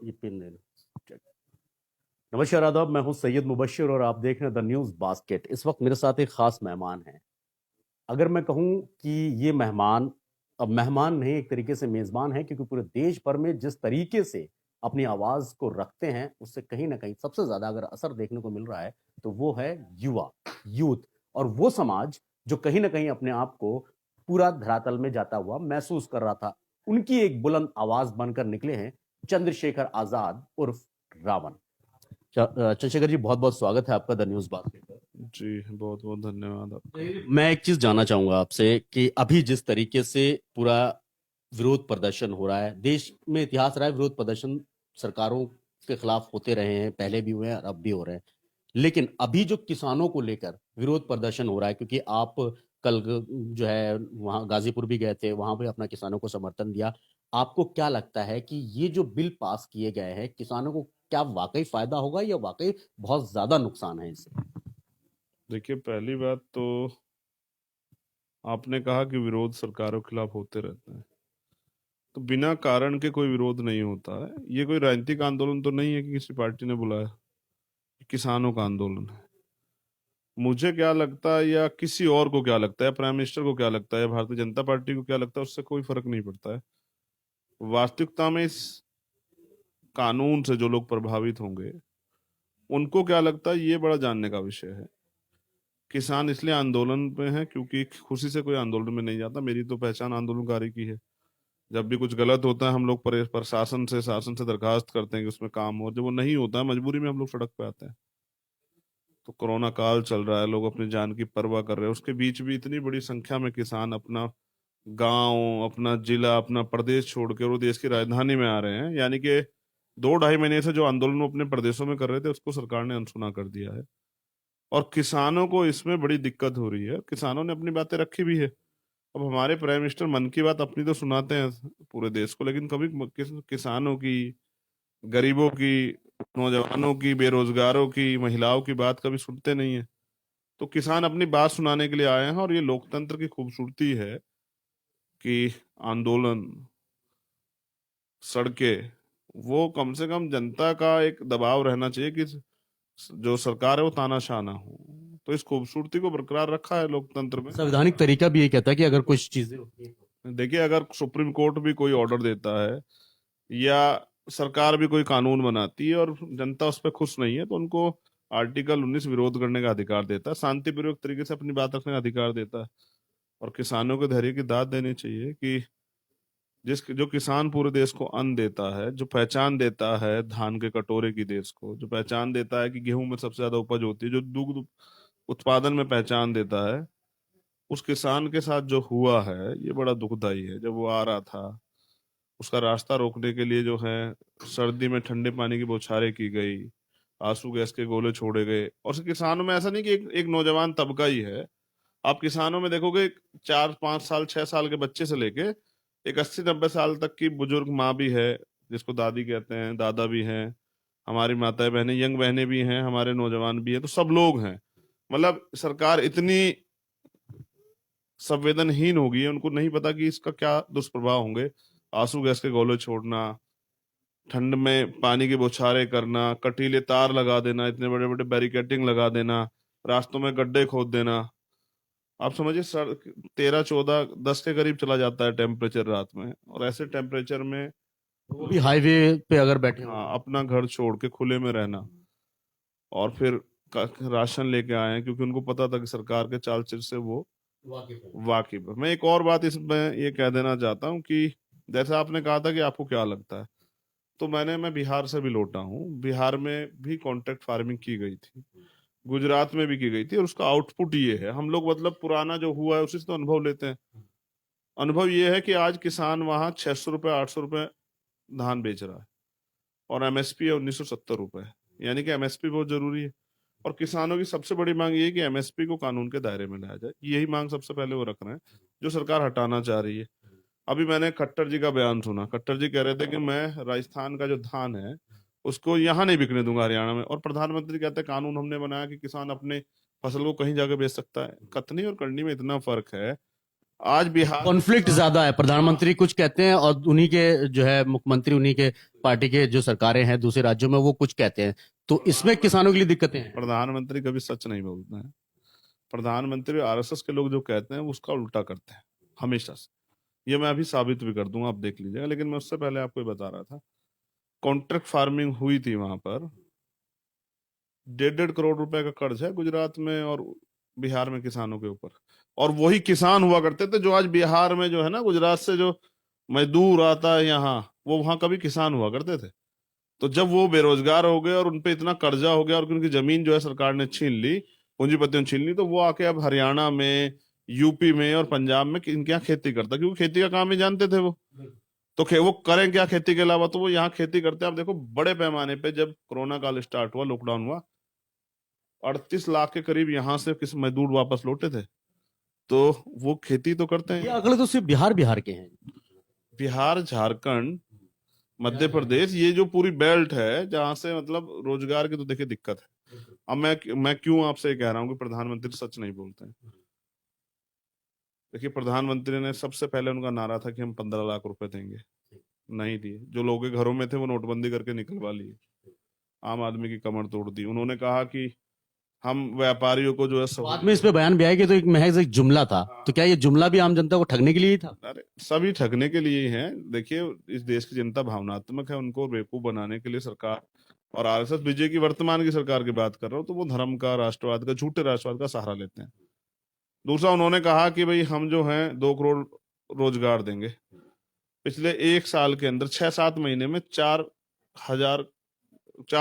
ये पिन दे लो। नमस्कार आदाब, मैं हूं सैयद मुबश्शिर और आप देख रहे हैं द न्यूज बास्केट। इस वक्त मेरे साथ एक खास मेहमान है। अगर मैं कहूं कि ये मेहमान अब मेहमान नहीं, एक तरीके से मेजबान है, क्योंकि पूरे देश भर में जिस तरीके से अपनी आवाज को रखते हैं उससे कहीं ना कहीं सबसे ज्यादा अगर असर देखने को मिल रहा है तो वो है युवा, यूथ, और वो समाज जो कहीं ना कहीं अपने आप को पूरा धरातल में जाता हुआ महसूस कर रहा था। उनकी एक बुलंद आवाज बनकर निकले हैं चंद्रशेखर आजाद उर्फ रावण। चंद्रशेखर जी, बहुत बहुत स्वागत है आपका द न्यूज बास्केट पर। जी, बहुत बहुत धन्यवाद आपका। मैं एक चीज जानना चाहूंगा आपसे कि अभी जिस तरीके से पूरा विरोध प्रदर्शन हो रहा है, देश में इतिहास रहा है विरोध प्रदर्शन सरकारों के खिलाफ होते रहे हैं, पहले भी हुए हैं और अब भी हो रहे हैं। लेकिन अभी जो किसानों को लेकर विरोध प्रदर्शन हो रहा है, क्योंकि आप कल जो है वहां गाजीपुर भी गए थे, वहां भी अपना किसानों को समर्थन दिया। आपको क्या लगता है कि ये जो बिल पास किए गए हैं, किसानों को क्या वाकई फायदा होगा या वाकई बहुत ज्यादा नुकसान है इससे? देखिए, पहली बात तो आपने कहा कि विरोध सरकारों के खिलाफ होते रहते हैं। तो बिना कारण के कोई विरोध नहीं होता है। ये कोई राजनीतिक आंदोलन तो नहीं है कि किसी पार्टी ने बुलाया। ये किसानों का आंदोलन है। मुझे क्या लगता है या किसी और को क्या लगता है, प्राइम मिनिस्टर को क्या लगता है या भारतीय जनता पार्टी को क्या लगता है, उससे कोई फर्क नहीं पड़ता है। वास्तविकता में इस कानून से जो लोग प्रभावित होंगे उनको क्या लगता है, ये बड़ा जानने का विषय है। किसान इसलिए आंदोलन में है क्योंकि खुशी से कोई आंदोलन में नहीं जाता। मेरी तो पहचान आंदोलनकारी की है। जब भी कुछ गलत होता है हम लोग प्रशासन से शासन से दरखास्त करते हैं कि उसमें काम हो, जब वो नहीं होता है मजबूरी में हम लोग सड़क पे आते हैं। तो कोरोना काल चल रहा है, लोग अपनी जान की परवाह कर रहे हैं, उसके बीच भी इतनी बड़ी संख्या में किसान अपना गांव, अपना जिला, अपना प्रदेश छोड़ के वो देश की राजधानी में आ रहे हैं। यानी कि 2-2.5 महीने से जो आंदोलन वो अपने प्रदेशों में कर रहे थे उसको सरकार ने अनसुना कर दिया है। और किसानों को इसमें बड़ी दिक्कत हो रही है। किसानों ने अपनी बातें रखी भी है। अब हमारे प्राइम मिनिस्टर मन की बात अपनी तो सुनाते हैं पूरे देश को, लेकिन कभी किसानों की, गरीबों की, नौजवानों की, बेरोजगारों की, महिलाओं की बात कभी सुनते नहीं है। तो किसान अपनी बात सुनाने के लिए आए हैं और ये लोकतंत्र की खूबसूरती है कि आंदोलन, सड़कें, वो कम से कम जनता का एक दबाव रहना चाहिए कि जो सरकार है वो तानाशाह ना हो। तो इस खूबसूरती को बरकरार रखा है लोकतंत्र में। संवैधानिक तरीका भी ये कहता है कि अगर कुछ चीजें होती हैं देखिए, अगर सुप्रीम कोर्ट भी कोई ऑर्डर देता है या सरकार भी कोई कानून बनाती है और जनता उस पर खुश नहीं है तो उनको आर्टिकल 19 विरोध करने का अधिकार देता है, शांतिपूर्वक तरीके से अपनी बात रखने का अधिकार देता है। और किसानों को धैर्य की दाद देनी चाहिए कि जो किसान पूरे देश को अन्न देता है, जो पहचान देता है धान के कटोरे की देश को, जो पहचान देता है कि गेहूं में सबसे ज्यादा उपज होती है, जो दुग्ध उत्पादन में पहचान देता है, उस किसान के साथ जो हुआ है ये बड़ा दुखदाई है। जब वो आ रहा था, उसका रास्ता रोकने के लिए जो है सर्दी में ठंडे पानी की बौछारें की गई, आंसू गैस के गोले छोड़े गए। और किसानों में ऐसा नहीं कि एक नौजवान तबका ही है। आप किसानों में देखोगे 4-5 साल 6 साल के बच्चे से लेके एक 80-90 साल तक की बुजुर्ग माँ भी है, जिसको दादी कहते हैं, दादा भी हैं, हमारी माताएं बहनें, यंग बहनें भी हैं, हमारे नौजवान भी हैं। तो सब लोग हैं। मतलब सरकार इतनी संवेदनहीन हो गई है, उनको नहीं पता कि इसका क्या दुष्प्रभाव होंगे। आंसू गैस के गोले छोड़ना, ठंड में पानी की बौछारें करना, कटीले तार लगा देना, इतने बड़े बड़े बैरिकेटिंग लगा देना, रास्तों में गड्ढे खोद देना। आप समझिए सर, 13, 14, 10 के करीब चला जाता है टेम्परेचर रात में। और ऐसे टेम्परेचर में वो भी हाईवे पे अगर बैठे हो हाँ, तो। अपना घर छोड़ के खुले में रहना, और फिर राशन लेके आए हैं क्योंकि उनको पता था कि सरकार के चाल चल से वो वाकिफ है। वाकिफ है। मैं एक और बात इसमें ये कह देना चाहता हूँ कि जैसे आपने कहा था कि आपको क्या लगता है, तो मैं बिहार से भी लौटा हूँ। बिहार में भी कॉन्ट्रैक्ट फार्मिंग की गई थी, गुजरात में भी की गई थी, और उसका आउटपुट ये है। हम लोग मतलब पुराना जो हुआ है उसी से तो अनुभव लेते हैं। अनुभव ये है कि आज किसान वहां 600 रुपये 800 रुपये धान बेच रहा है और एमएसपी है 1970 रुपये। यानी कि एमएसपी बहुत जरूरी है। और किसानों की सबसे बड़ी मांग ये है कि एमएसपी को कानून के दायरे में लाया जाए। यही मांग सबसे पहले वो रख रहे हैं, जो सरकार हटाना चाह रही है। अभी मैंने खट्टर जी का बयान सुना। खट्टर जी कह रहे थे कि मैं राजस्थान का जो धान है उसको यहाँ नहीं बिकने दूंगा, हरियाणा में। और प्रधानमंत्री कहते हैं कानून हमने बनाया कि किसान अपने फसल को कहीं जाकर बेच सकता है। कथनी और करनी में इतना फर्क है। आज बिहार कॉन्फ्लिक्ट ज्यादा है, प्रधानमंत्री कुछ कहते हैं और उन्हीं के जो है मुख्यमंत्री, उन्हीं के पार्टी के जो सरकारें हैं दूसरे राज्यों में वो कुछ कहते हैं, तो इसमें किसानों के लिए दिक्कतें हैं। प्रधानमंत्री कभी सच नहीं बोलते हैं। प्रधानमंत्री आरएसएस के लोग जो कहते हैं उसका उल्टा करते हैं हमेशा से। ये मैं अभी साबित भी कर दूंगा, आप देख लीजिएगा। लेकिन मैं उससे पहले आपको ये बता रहा था, कॉन्ट्रैक्ट फार्मिंग हुई थी वहां पर, 1.5 करोड़ रुपए का कर्ज है गुजरात में और बिहार में किसानों के ऊपर। और वही किसान हुआ करते थे जो आज बिहार में जो है ना, गुजरात से जो मजदूर आता है यहाँ, वो वहां कभी किसान हुआ करते थे। तो जब वो बेरोजगार हो गए और उनपे इतना कर्जा हो गया और उनकी जमीन जो है सरकार ने छीन ली, पूंजीपतियों ने छीन ली, तो वो आके अब हरियाणा में, यूपी में और पंजाब में इनके यहाँ खेती करता, क्योंकि खेती का काम ही जानते थे वो। तो वो करें क्या खेती के अलावा, तो वो यहाँ खेती करते हैं। आप देखो बड़े पैमाने पे जब कोरोना काल स्टार्ट हुआ, लॉकडाउन हुआ, 38 लाख के करीब यहाँ से किस मजदूर वापस लौटे थे। तो वो खेती तो करते ये हैं। आंकड़े तो सिर्फ बिहार के हैं। बिहार, झारखंड, मध्य प्रदेश, ये जो पूरी बेल्ट है जहां से मतलब रोजगार की तो देखिए दिक्कत है। अब मैं क्यों आपसे ये कह रहा हूँ कि प्रधानमंत्री सच नहीं बोलते हैं। देखिए, प्रधानमंत्री ने सबसे पहले उनका नारा था कि हम 15 लाख रुपए देंगे, नहीं दिए। जो लोगों के घरों में थे वो नोटबंदी करके निकलवा लिए, आम आदमी की कमर तोड़ दी। उन्होंने कहा कि हम व्यापारियों को जो है बाद में इस पे बयान भी आया कि तो एक महज एक जुमला था, तो क्या ये जुमला भी आम जनता को ठगने के लिए ही था? अरे सभी ठगने के लिए ही हैं। देखिए, इस देश की जनता भावनात्मक है, उनको बेवकूफ बनाने के लिए सरकार और आरएसएस बीजेपी की वर्तमान की सरकार की बात कर रहा हूँ, तो वो धर्म का, राष्ट्रवाद का, झूठे राष्ट्रवाद का सहारा लेते हैं। दूसरा, उन्होंने कहा कि भाई हम जो हैं 2 करोड़ रोजगार देंगे। पिछले 1 साल के अंदर 6-7 महीने में 4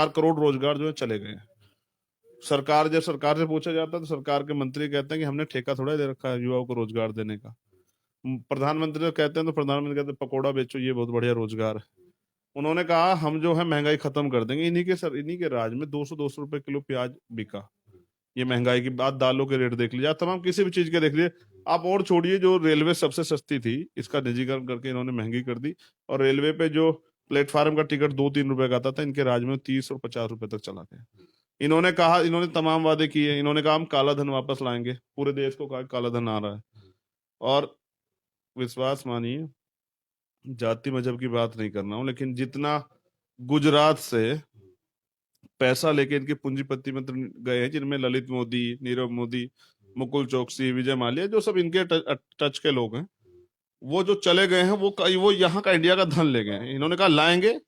करोड़ रोजगार जो है चले गए हैं। जब सरकार से पूछा जाता है तो सरकार के मंत्री कहते हैं कि हमने ठेका थोड़ा दे रखा है युवाओं को रोजगार देने का। प्रधानमंत्री को कहते हैं तो प्रधानमंत्री कहते हैं पकौड़ा बेचो, ये बहुत बढ़िया रोजगार है। उन्होंने कहा हम जो है महंगाई खत्म कर देंगे। इन्हीं के राज में 200 रुपए किलो प्याज बिका। ये महंगाई की बात, दालों के रेट देख लीजिए आप, तमाम किसी भी चीज के देख लीजिए आप। और छोड़िए, जो रेलवे सबसे सस्ती थी, इसका निजीकरण करके इन्होंने महंगी कर दी। और रेलवे पे जो प्लेटफार्म का टिकट 2-3 रुपए का आता था, इनके राज में 30 और 50 रुपए तक चला गया। इन्होंने तमाम वादे किए। इन्होंने कहा हम काला धन वापस लाएंगे, पूरे देश को कहा काला धन आ रहा है। और विश्वास मानिए, जाति मजहब की बात नहीं करना हूं, लेकिन जितना गुजरात से पैसा लेके इनके पूंजीपति मंत्री गए हैं, जिनमें ललित मोदी, नीरव मोदी, मुकुल चौकसी, विजय माल्या, जो सब इनके टच के लोग हैं, वो जो चले गए हैं, वो यहाँ का, इंडिया का धन ले गए हैं। इन्होंने कहा लाएंगे,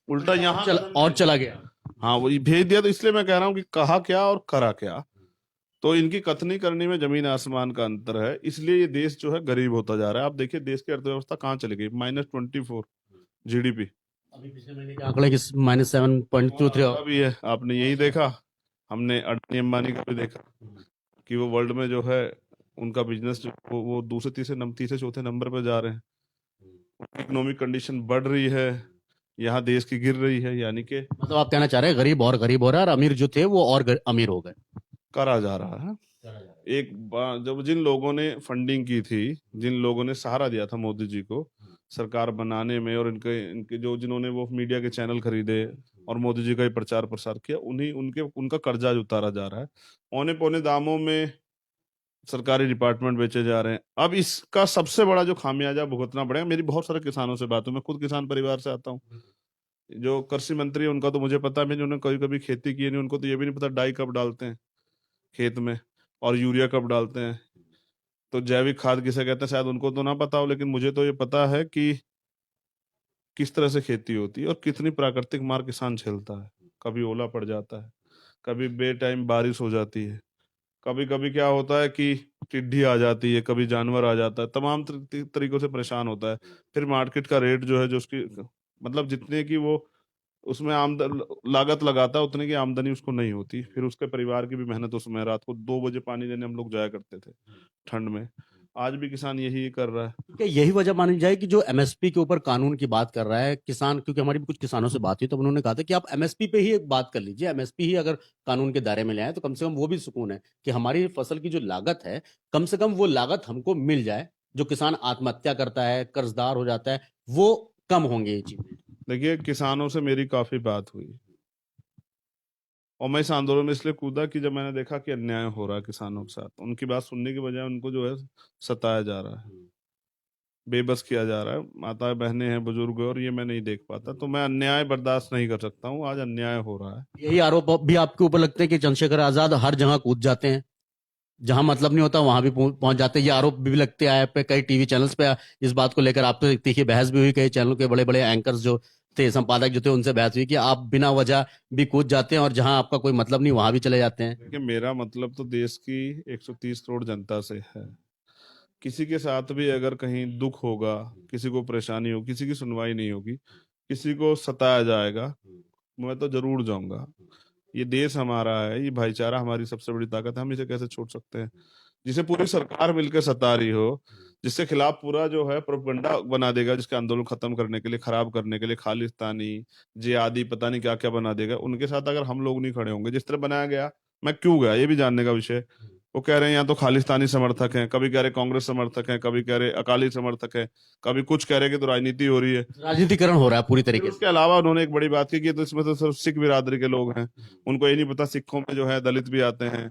उल्टा यहाँ और चला गया। हाँ वो भेज दिया। तो इसलिए मैं कह रहा हूँ कि कहा क्या और करा क्या। तो इनकी कथनी करनी में जमीन आसमान का अंतर है। इसलिए ये देश जो है गरीब होता जा रहा है। आप देखिए देश की अर्थव्यवस्था कहाँ चली गई, -24 जीडीपी। अभी पिछले महीने के आंकड़े -7.23 भी है, आपने यही देखा। हमने अडानी अंबानी का भी देखा कि वो वर्ल्ड में जो है उनका बिजनेस वो दूसरे तीसरे चौथे नंबर पर जा रहे हैं। इकोनॉमिक कंडीशन बढ़ रही है, यहाँ देश की गिर रही है। यानी कि मतलब आप कहना चाह रहे हैं गरीब और गरीब हो रहा है और अमीर जो थे वो और अमीर हो गए। करा जा रहा है। जब जिन लोगों ने फंडिंग की थी, जिन लोगों ने सहारा दिया था मोदी जी को सरकार बनाने में, और इनके इनके जो जिन्होंने वो मीडिया के चैनल खरीदे और मोदी जी का ही प्रचार प्रसार किया, उनका कर्जा उतारा जा रहा है। औने पौने दामों में सरकारी डिपार्टमेंट बेचे जा रहे हैं। अब इसका सबसे बड़ा जो खामियाजा भुगतना पड़ेगा। मेरी बहुत सारे किसानों से बात हुई, मैं खुद किसान परिवार से आता हूँ। जो कृषि मंत्री है उनका तो मुझे पता है, उन्होंने कभी खेती की नहीं, उनको तो ये भी नहीं पता डाई कब डालते हैं खेत में और यूरिया कब डालते हैं। तो जैविक खाद किसे कहते हैं शायद उनको तो ना पता हो, लेकिन मुझे तो ये पता है कि किस तरह से खेती होती है और कितनी प्राकृतिक मार किसान झेलता है। कभी ओला पड़ जाता है, कभी बेटाइम बारिश हो जाती है, कभी कभी क्या होता है कि टिड्डी आ जाती है, कभी जानवर आ जाता है, तमाम तरीकों से परेशान होता है। फिर मार्केट का रेट जो है, जो उसकी मतलब जितने की वो उसमें लागत लगाता है उतने की आमदनी उसको नहीं होती। फिर उसके परिवार की भी मेहनत उसमें। रात को 2 बजे पानी लेने हम लोग जाया करते थे ठंड में। आज भी किसान यही कर रहा है। क्या यही वजह मानी जाए कि जो एमएसपी के ऊपर कानून की बात कर रहा है किसान? क्योंकि हमारी भी कुछ किसानों से बात हुई तो उन्होंने कहा था कि आप एमएसपी पे ही एक बात कर लीजिए, एमएसपी ही अगर कानून के दायरे में ले आए तो कम से कम वो भी सुकून है कि हमारी फसल की जो लागत है, कम से कम वो लागत हमको मिल जाए। जो किसान आत्महत्या करता है, कर्जदार हो जाता है, वो कम होंगे ये चीजें। देखिए, किसानों से मेरी काफी बात हुई और मैं इस आंदोलन में इसलिए कूदा कि जब मैंने देखा कि अन्याय हो रहा है किसानों के साथ, उनकी बात सुनने के बजाय उनको जो है सताया जा रहा है, बेबस किया जा रहा है, माताएं बहनें हैं, बुजुर्ग हैं, और ये मैं नहीं देख पाता। तो मैं अन्याय बर्दाश्त नहीं कर सकता हूँ। आज अन्याय हो रहा है। यही आरोप भी आपके ऊपर लगते हैं कि चंद्रशेखर आजाद हर जगह कूद जाते हैं, जहां मतलब नहीं होता वहां भी पहुंच जाते हैं। ये आरोप भी लगते हैं आप पे, कई टीवी चैनल्स पे इस बात को लेकर आप तो देखिए बहस भी हुई, कई चैनल के बड़े बड़े एंकर्स जो थे, संपादक जो थे, उनसे बहस हुई कि आप बिना वजह भी कूद जाते हैं और जहां आपका कोई मतलब नहीं वहां भी चले जाते हैं। देखिए, मेरा मतलब तो देश की 130 करोड़ जनता से है। किसी के साथ भी अगर कहीं दुख होगा, किसी को परेशानी हो, किसी की सुनवाई नहीं होगी, किसी को सताया जाएगा, मैं तो जरूर जाऊंगा। ये देश हमारा है, ये भाईचारा हमारी सबसे बड़ी ताकत है। हम इसे कैसे छोड़ सकते हैं? जिसे पूरी सरकार मिलकर सता रही हो, जिसके खिलाफ पूरा जो है प्रोपगंडा बना देगा, जिसके आंदोलन खत्म करने के लिए, खराब करने के लिए, खालिस्तानी, जिहादी, पता नहीं क्या क्या बना देगा, उनके साथ अगर हम लोग नहीं खड़े होंगे जिस तरह बनाया गया। मैं क्यों गया ये भी जानने का विषय है। वो कह रहे हैं यहाँ तो खालिस्तानी समर्थक हैं, कभी कह रहे कांग्रेस समर्थक हैं, कभी कह रहे अकाली समर्थक हैं, कभी कुछ कह रहे कि तो राजनीति हो रही है। राजनीतिकरण हो रहा है पूरी फिर तरीके से। उसके अलावा उन्होंने एक बड़ी बात की कि तो इसमें तो सिर्फ सिख बिरादरी के लोग हैं। उनको ये नहीं पता सिखों में जो है दलित भी आते हैं।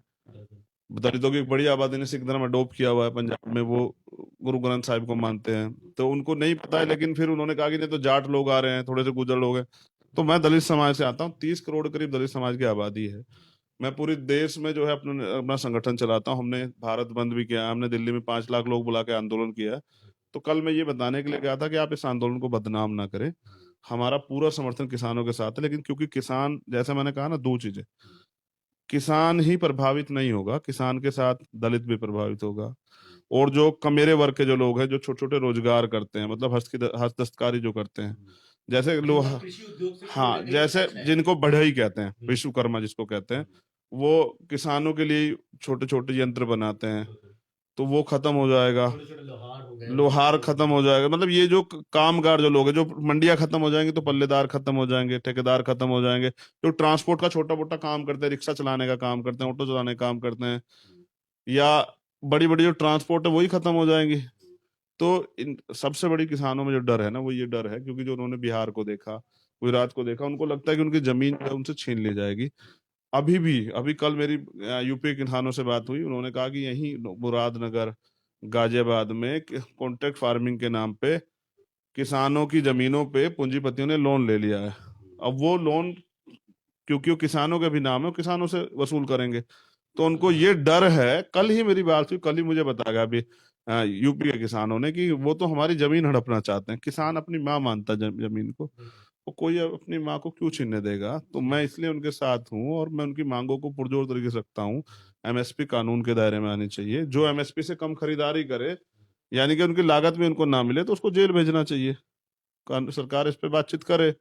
दलितों की एक बड़ी आबादी ने सिख धर्म अडोप्ट किया हुआ है पंजाब में, वो गुरु ग्रंथ साहिब को मानते हैं, तो उनको नहीं पता है। लेकिन फिर उन्होंने कहा कि नहीं तो जाट लोग आ रहे हैं, थोड़े से गुजर लोग हैं। तो मैं दलित समाज से आता हूँ, 30 करोड़ करीब दलित समाज की आबादी है। मैं पूरे देश में जो है अपना संगठन चलाता हूँ। हमने भारत बंद भी किया है, हमने दिल्ली में 5 लाख लोग बुला के आंदोलन किया है। तो कल मैं ये बताने के लिए गया था कि आप इस आंदोलन को बदनाम ना करें। हमारा पूरा समर्थन किसानों के साथ है, लेकिन क्योंकि किसान, जैसे मैंने कहा ना, दो चीजें, किसान ही प्रभावित नहीं होगा, किसान के साथ दलित भी प्रभावित होगा। और जो कमेरे वर्ग के जो लोग हैं, जो छोटे छोटे रोजगार करते हैं, मतलब हस्त दस्तकारी जो करते हैं, जैसे लोग, हाँ, जैसे जिनको बढ़ई कहते हैं, विश्वकर्मा जिसको कहते हैं, वो किसानों के लिए छोटे छोटे यंत्र बनाते हैं, तो वो खत्म हो जाएगा। लोहार खत्म हो जाएगा। मतलब ये जो कामगार जो लोग हैं, जो मंडियां खत्म हो जाएंगी तो पल्लेदार खत्म हो जाएंगे, ठेकेदार खत्म हो जाएंगे, जो ट्रांसपोर्ट का छोटा मोटा काम करते हैं, रिक्शा चलाने का काम करते हैं, ऑटो चलाने का काम करते हैं, या बड़ी बड़ी जो ट्रांसपोर्ट है, वही खत्म हो जाएंगी। तो इन सबसे बड़ी किसानों में जो डर है ना, वो ये डर है, क्योंकि जो उन्होंने बिहार को देखा, गुजरात को देखा, उनको लगता है कि उनकी जमीन जो है उनसे छीन ली जाएगी। अभी कल मेरी यूपी के किसानों से बात हुई, उन्होंने कहा कि यही मुरादनगर, गाजियाबाद में कॉन्ट्रैक्ट फार्मिंग के नाम पे किसानों की जमीनों पे पूंजीपतियों ने लोन ले लिया है। अब वो लोन, क्योंकि वो किसानों के भी नाम है, वो किसानों से वसूल करेंगे। तो उनको ये डर है। कल ही मेरी बात हुई, कल ही मुझे बताया अभी यूपी के किसानों ने कि वो तो हमारी जमीन हड़पना चाहते हैं। किसान अपनी माँ मानता है जमीन को, वो कोई अपनी माँ को क्यों छीनने देगा? तो मैं इसलिए उनके साथ हूँ और मैं उनकी मांगों को पुरजोर तरीके से रखता हूँ। एमएसपी कानून के दायरे में आनी चाहिए। जो एमएसपी से कम खरीदारी करे, यानी कि उनकी लागत में उनको ना मिले, तो उसको जेल भेजना चाहिए। सरकार इस पे बातचीत करे।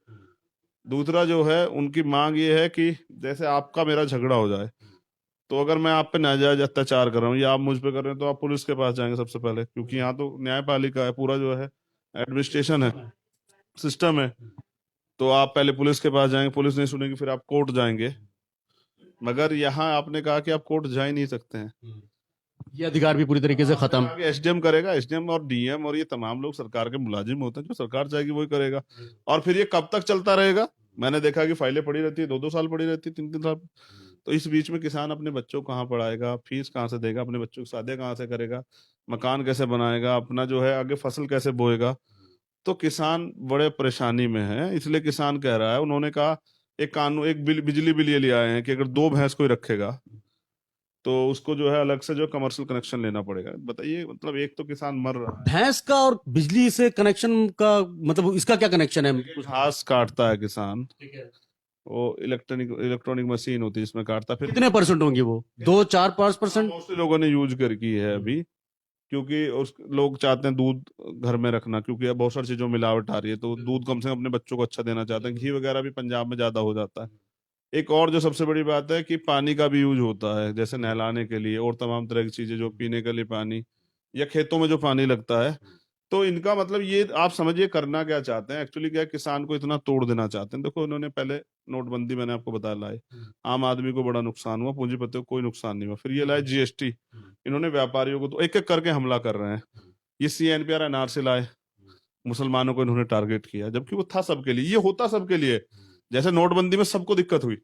दूसरा जो है, उनकी मांग ये है कि जैसे आपका मेरा झगड़ा हो जाए, तो अगर मैं आप पे नाजायज अत्याचार कर रहा हूँ या आप मुझ पे कर रहे हैं, तो आप पुलिस के पास जाएंगे सबसे पहले, क्योंकि यहाँ तो न्यायपालिका है, पूरा जो है एडमिनिस्ट्रेशन है, सिस्टम है। तो आप पहले पुलिस के पास जाएंगे, पुलिस नहीं सुनेगी, फिर आप कोर्ट जाएंगे। मगर यहाँ आपने कहा कि आप कोर्ट जा ही नहीं सकते हैं। ये अधिकार भी पूरी तरीके से खत्म। एसडीएम करेगा, एसडीएम और डीएम और ये तमाम लोग सरकार के मुलाजिम होते हैं, जो सरकार चाहेगी वही करेगा। और फिर ये कब तक चलता रहेगा? मैंने देखा कि फाइलें पड़ी रहती है, 2-2 साल पड़ी रहती है, 3-3 साल। तो इस बीच में किसान अपने बच्चों को कहाँ पढ़ाएगा, फीस कहाँ से देगा, अपने बच्चों की शादी कहाँ से करेगा, मकान कैसे बनाएगा, अपना जो है आगे फसल कैसे बोएगा? तो किसान बड़े परेशानी में है। इसलिए किसान कह रहा है, उन्होंने कहा एक कानून, एक बिजली बिल ये ले आए हैं कि अगर 2 भैंस कोई रखेगा तो उसको जो है अलग से जो कमर्शियल कनेक्शन लेना पड़ेगा। बताइए, मतलब एक तो किसान मर रहा है। भैंस का और बिजली से कनेक्शन का मतलब इसका क्या कनेक्शन है? घास काटता है किसान, वो इलेक्ट्रॉनिक मशीन होती है जिसमें काटता। फिर कितने परसेंट होंगे वो? 2, 4, 5%? बहुत से लोगों ने यूज कर की है अभी, क्योंकि उस लोग चाहते हैं दूध घर में रखना, क्योंकि अब बहुत सारी चीजों में मिलावट आ रही है, तो दूध कम से कम अपने बच्चों को अच्छा देना चाहते हैं। घी वगैरह भी पंजाब में ज्यादा हो जाता है। एक और जो सबसे बड़ी बात है कि पानी का भी यूज होता है, जैसे नहलाने के लिए और तमाम तरह की चीजें, जो पीने के लिए पानी या खेतों में जो पानी लगता है। तो इनका मतलब ये आप समझिए करना क्या चाहते हैं एक्चुअली, क्या है, किसान को इतना तोड़ देना चाहते हैं। देखो, इन्होंने पहले नोटबंदी, मैंने आपको बताया, लाए, आम आदमी को बड़ा नुकसान हुआ, पूंजीपतियों को कोई नुकसान नहीं हुआ। फिर ये लाए जीएसटी, इन्होंने व्यापारियों को तो एक एक करके हमला कर रहे हैं। ये सीएनपीआर एनआरसी लाए, मुसलमानों को इन्होंने टारगेट किया, जबकि वो था सबके लिए, ये होता सबके लिए। जैसे नोटबंदी में सबको दिक्कत हुई,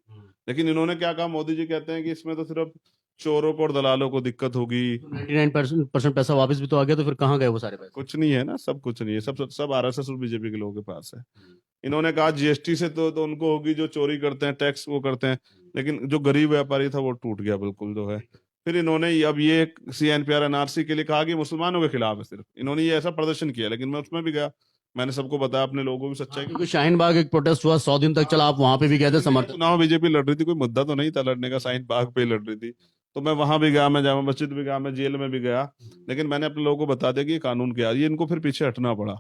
लेकिन इन्होंने क्या कहा, मोदी जी कहते हैं कि इसमें तो सिर्फ चोरों को और दलालों को दिक्कत होगी। 99% पैसा वापस भी तो आ गया, तो फिर कहाँ गए वो सारे पैसे? कुछ नहीं है ना, सब कुछ नहीं है, सब सब आरएसएस और बीजेपी के लोगों के पास है। इन्होंने कहा जीएसटी से तो उनको होगी, जो चोरी करते हैं टैक्स वो करते हैं, लेकिन जो गरीब व्यापारी था वो टूट गया बिल्कुल जो है। फिर इन्होंने अब ये सीएनपीआर एनआरसी के लिए कहा कि मुसलमानों के खिलाफ है सिर्फ, इन्होंने ये ऐसा प्रदर्शन किया, लेकिन मैं उसमें भी गया, मैंने सबको बताया अपने लोगों को भी सच्चाई क्योंकि शाहीन बाग एक प्रोटेस्ट हुआ 100 दिन तक चला, आप वहां पे भी गए थे समर्थन। चुनाव बीजेपी लड़ रही थी, कोई मुद्दा तो नहीं था लड़ने का, शाहीन बाग पे ही लड़ रही थी, तो मैं वहां भी गया, मैं जामा मस्जिद भी गया, मैं जेल में भी गया, लेकिन मैंने अपने लोगों को बता दिया कि ये कानून क्या है। ये इनको फिर पीछे हटना पड़ा,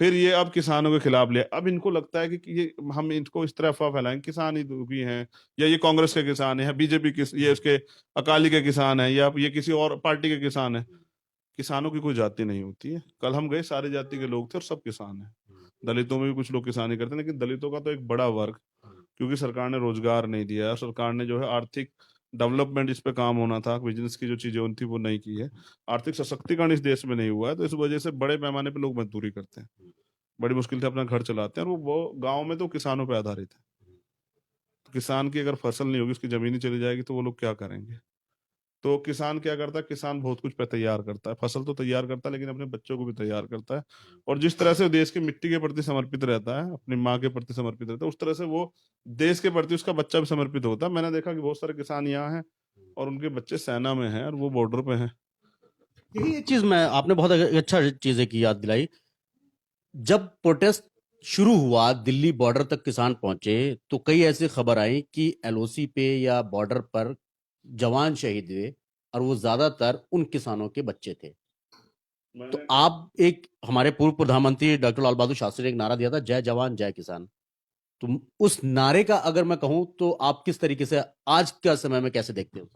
फिर ये अब किसानों के खिलाफ लिया। अब इनको लगता है कि ये हम इनको इस तरह अफवाह फैलाएं किसान ही दुखी हैं, या ये कांग्रेस के किसान है, बीजेपी के, ये उसके अकाली के किसान है, या ये किसी और पार्टी के किसान है। किसानों की कोई जाति नहीं होती है। कल हम गए, सारी जाति के लोग थे और सब किसान है। दलितों में भी कुछ लोग किसानी करते हैं, लेकिन दलितों का तो एक बड़ा वर्ग, क्योंकि सरकार ने रोजगार नहीं दिया है, सरकार ने जो है आर्थिक डेवलपमेंट जिस पे काम होना था, बिजनेस की जो चीजें होनी थी वो नहीं की है, आर्थिक सशक्तिकरण इस देश में नहीं हुआ है, तो इस वजह से बड़े पैमाने पे लोग मजदूरी करते हैं, बड़ी मुश्किल से अपना घर चलाते हैं, और वो गाँव में तो किसानों पे आधारित है। तो किसान की अगर फसल नहीं होगी, उसकी जमीन ही चली जाएगी, तो वो लोग क्या करेंगे? तो किसान क्या करता है, किसान बहुत कुछ पे तैयार करता है, फसल तो तैयार करता है, लेकिन अपने बच्चों को भी तैयार करता है। और जिस तरह से वो देश की मिट्टी के प्रति समर्पित रहता है, अपनी माँ के प्रति समर्पित रहता है, उस तरह से वो देश के प्रति उसका बच्चा भी समर्पित होता है। मैंने देखा कि बहुत सारे किसान यहाँ हैं और उनके बच्चे सेना में हैं और वो बॉर्डर पे हैं। यही एक चीज मैं, आपने बहुत अच्छा चीजें की याद दिलाई। जब प्रोटेस्ट शुरू हुआ, दिल्ली बॉर्डर तक किसान पहुंचे, तो कई ऐसी खबर आई कि एलओसी पे या बॉर्डर पर जवान शहीद हुए, और वो ज्यादातर उन किसानों के बच्चे थे। तो आप, एक हमारे पूर्व प्रधानमंत्री डॉक्टर लाल बहादुर शास्त्री ने एक नारा दिया था, जय जवान जय किसान। तो उस नारे का अगर मैं कहूं, तो आप किस तरीके से आज का समय में कैसे देखते हो?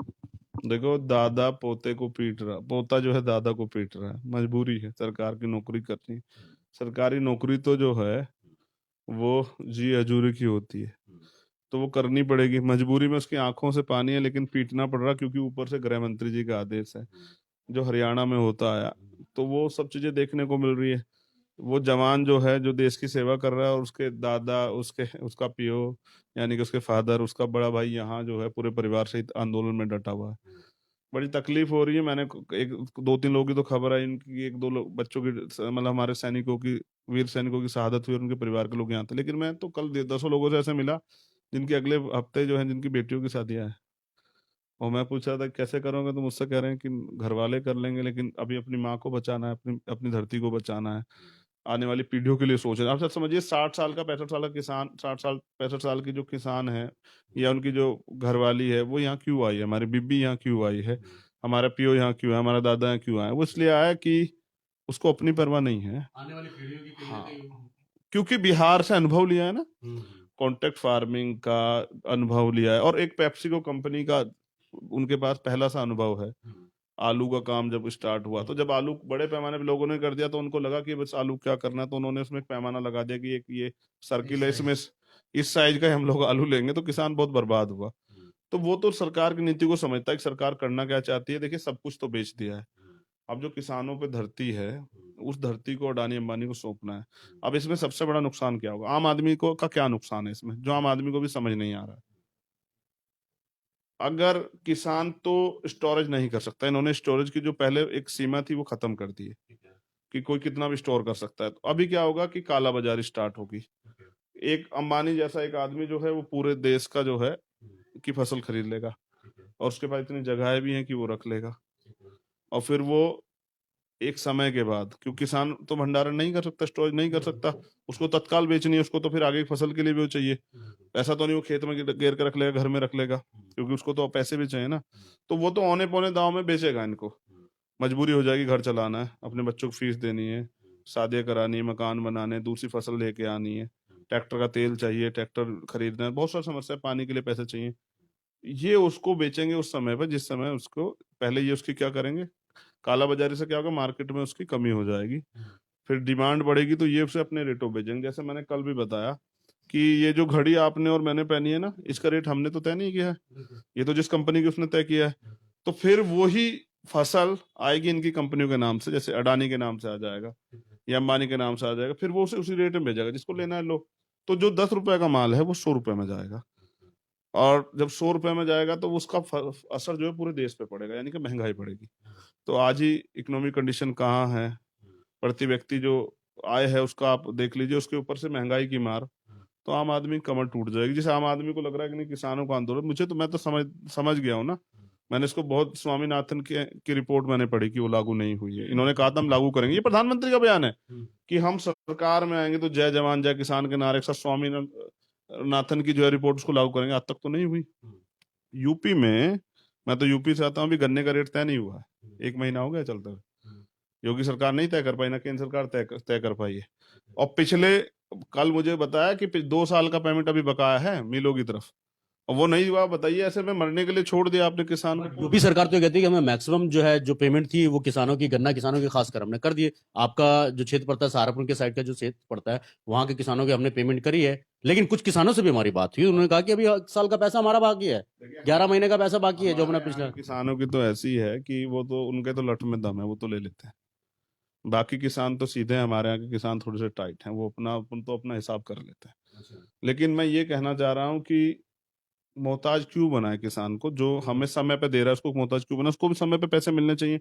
देखो, दादा पोते को पीट रहा, पोता जो है दादा को पीट रहा है, मजबूरी है सरकार की नौकरी करनी। सरकारी नौकरी तो जो है वो जी हजूरी की होती है, तो वो करनी पड़ेगी, मजबूरी में उसकी आंखों से पानी है, लेकिन पीटना पड़ रहा क्योंकि ऊपर से गृह मंत्री जी का आदेश है, जो हरियाणा में होता आया। तो वो सब चीजें देखने को मिल रही है। वो जवान जो है, जो देश की सेवा कर रहा है, और उसके दादा, उसका पियो, यानी कि उसके फादर, उसका बड़ा भाई यहाँ जो है पूरे परिवार सहित आंदोलन में डटा हुआ है। बड़ी तकलीफ हो रही है। मैंने एक दो तीन लोगों की तो खबर आई, इनकी एक दो लोग बच्चों की, मतलब हमारे सैनिकों की, वीर सैनिकों की शहादत हुई और उनके परिवार के लोग यहाँ थे, लेकिन मैं तो कल दसों लोगों से ऐसे मिला जिनके अगले हफ्ते जो है, जिनकी बेटियों की शादियां हैं, और मैं पूछ रहा था कैसे करोगे, तो मुझसे कह रहे हैं कि घर वाले कर लेंगे, लेकिन अभी अपनी माँ को बचाना है, अपनी अपनी धरती को बचाना है, आने वाली पीढ़ियों के लिए सोच रहे हैं। आप सब समझिए, 60 साल का 65 साल का किसान, 60 साल 65 साल की जो किसान है, या उनकी जो घरवाली है, वो यहाँ क्यों आई है, हमारी बीबी यहाँ क्यों आई है, हमारा पियो यहाँ क्यों है, हमारा दादा यहाँ क्यों आया? वो इसलिए आया कि उसको अपनी परवाह नहीं है, आने वाली पीढ़ियों की कहीं ना हाँ, कहीं। क्योंकि बिहार से अनुभव लिया है ना, कॉन्ट्रैक्ट फार्मिंग का अनुभव लिया है, और एक पेप्सिको कंपनी का उनके पास पहला सा अनुभव है। आलू का काम जब स्टार्ट हुआ, तो जब आलू बड़े पैमाने पे लोगों ने कर दिया, तो उनको लगा कि बस आलू क्या करना है, तो उन्होंने उसमें एक पैमाना लगा दिया कि एक ये सर्किल है, इसमें इस साइज का ही हम लोग आलू लेंगे, तो किसान बहुत बर्बाद हुआ। तो वो तो सरकार की नीति को समझता है कि सरकार करना क्या चाहती है। देखिए, सब कुछ तो बेच दिया है, अब जो किसानों पे धरती है, उस धरती को अडानी अंबानी को सौंपना है। अब इसमें सबसे बड़ा नुकसान क्या होगा, आम आदमी को का क्या नुकसान है इसमें, जो आम आदमी को भी समझ नहीं आ रहा है। अगर किसान तो स्टोरेज नहीं कर सकता, इन्होंने स्टोरेज की जो पहले एक सीमा थी वो खत्म कर दी है कि कोई कितना भी स्टोर कर सकता है। तो अभी क्या होगा कि काला बाजारी स्टार्ट होगी। एक अंबानी जैसा एक आदमी जो है, वो पूरे देश का जो है की फसल खरीद लेगा, और उसके पास इतनी जगहें भी हैं कि वो रख लेगा, और फिर वो एक समय के बाद, क्योंकि किसान तो भंडारण नहीं कर सकता, स्टोरेज नहीं कर सकता, उसको तत्काल बेचनी है, उसको तो फिर आगे की फसल के लिए भी वो चाहिए। ऐसा तो नहीं वो खेत में घेर के रख लेगा, घर में रख लेगा, क्योंकि उसको तो पैसे भी चाहिए ना। तो वो तो औने पौने दाव में बेचेगा इनको, मजबूरी हो जाएगी, घर चलाना है, अपने बच्चों को फीस देनी है, शादियां करानी है, मकान बनाने हैं, दूसरी फसल लेके आनी है, ट्रैक्टर का तेल चाहिए, ट्रैक्टर खरीदना है, बहुत सारी समस्या, पानी के लिए पैसे चाहिए। ये उसको बेचेंगे उस समय पर जिस समय उसको, पहले ये उसकी क्या करेंगे, काला बाजारी से क्या होगा, मार्केट में उसकी कमी हो जाएगी, फिर डिमांड बढ़ेगी, तो ये उसे अपने रेटों बेचेंगे। जैसे मैंने कल भी बताया कि ये जो घड़ी आपने और मैंने पहनी है ना, इसका रेट हमने तो तय नहीं किया है, ये तो जिस कंपनी की उसने तय किया है। तो फिर वही फसल आएगी इनकी कंपनियों के नाम से, जैसे अडानी के नाम से आ जाएगा या अंबानी के नाम से आ जाएगा, फिर वो उसे उसी रेट में भेजेगा, जिसको लेना है लो। तो जो 10 रुपए का माल है वो 100 रुपए में जाएगा। और जब 100 रुपए में जाएगा तो उसका असर जो है पूरे देश पे पड़ेगा, यानी कि महंगाई बढ़ेगी। तो आज ही इकोनॉमिक कंडीशन कहाँ है, प्रति व्यक्ति जो आय है उसका आप देख लीजिए, उसके ऊपर से महंगाई की मार, तो आम आदमी की कमर टूट जाएगी। जिसे आम आदमी को लग रहा है कि नहीं किसानों का आंदोलन, मैं तो समझ गया हूँ ना। मैंने इसको बहुत, स्वामीनाथन की रिपोर्ट मैंने पढ़ी कि वो लागू नहीं हुई है। इन्होंने कहा था हम लागू करेंगे, ये प्रधानमंत्री का बयान है कि हम सरकार में आएंगे तो जय जवान जय किसान के नारे के साथ स्वामीनाथन की जो है रिपोर्ट उसको लागू करेंगे। आज तक तो नहीं हुई। यूपी में, मैं तो यूपी से आता हूँ, अभी गन्ने का रेट तय नहीं हुआ है, 1 महीना हो गया चलता हुए। योगी सरकार नहीं तय कर पाई, ना केंद्र सरकार तय कर पाई है। और पिछले, कल मुझे बताया कि 2 साल का पेमेंट अभी बकाया है मिलों की तरफ, और वो नहीं हुआ। बताइए, ऐसे में मरने के लिए छोड़ दिया आपने किसान को। यूपी सरकार तो ये कहती है कि हमें मैक्सिमम जो है जो पेमेंट थी वो किसानों की, गन्ना किसानों की खासकर हमने कर दिए। आपका जो क्षेत्र पड़ता है सहारनपुर के साइड का जो क्षेत्र पड़ता है, वहां के किसानों की हमने पेमेंट करी है। लेकिन कुछ किसानों से भी हमारी बात हुई, उन्होंने कहा कि अभी साल का पैसा हमारा बाकी है, 11 महीने का पैसा बाकी है जो हमने हमारे पिछला। यहाँ के किसानों की तो ऐसी है कि वो तो, उनके तो लठ में दम है, वो तो ले लेते हैं। बाकी किसान तो सीधे हैं, हमारे यहाँ के किसान थोड़े से टाइट हैं, वो अपना हिसाब कर लेते हैं। लेकिन मैं ये कहना चाह रहा हूँ कि मोहताज क्यों बनाए किसान को? जो हमें समय पे दे रहा है उसको मोहताज क्यों बनाए? उसको भी समय पे पैसे मिलने चाहिए।